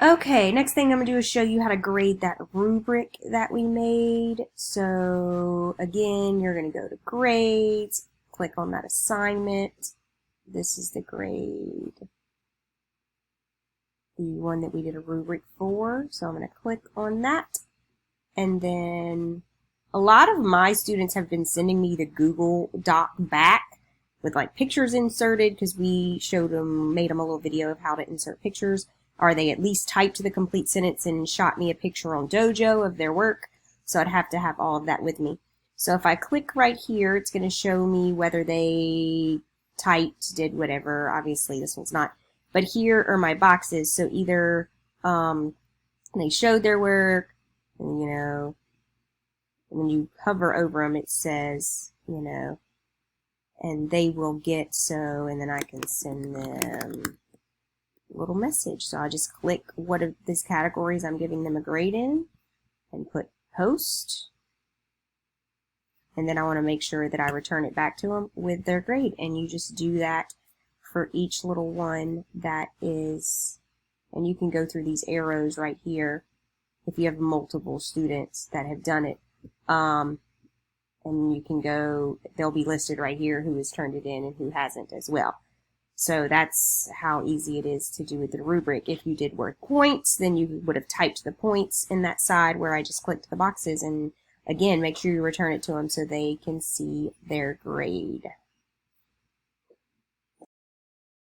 Okay, next thing I'm going to do is show you how to grade that rubric that we made. So again, you're going to go to grades, click on that assignment. This is the grade, the one that we did a rubric for. So I'm going to click on that. And then a lot of my students have been sending me the Google Doc back with like pictures inserted because we made them a little video of how to insert pictures. Or they at least typed the complete sentence and shot me a picture on Dojo of their work. So I'd have to have all of that with me. So if I click right here, it's going to show me whether they typed, did whatever. Obviously, this one's not. But here are my boxes. So either they showed their work, and, when you hover over them, it says, and they will get so, and then I can send them little message. So I'll just click what of these categories I'm giving them a grade in and put post. And then I want to make sure that I return it back to them with their grade. And you just do that for each little one that is, and you can go through these arrows right here if you have multiple students that have done it. And you can go, they'll be listed right here who has turned it in and who hasn't as well. So that's how easy it is to do with the rubric. If you did word points, then you would have typed the points in that side where I just clicked the boxes. And again, make sure you return it to them so they can see their grade.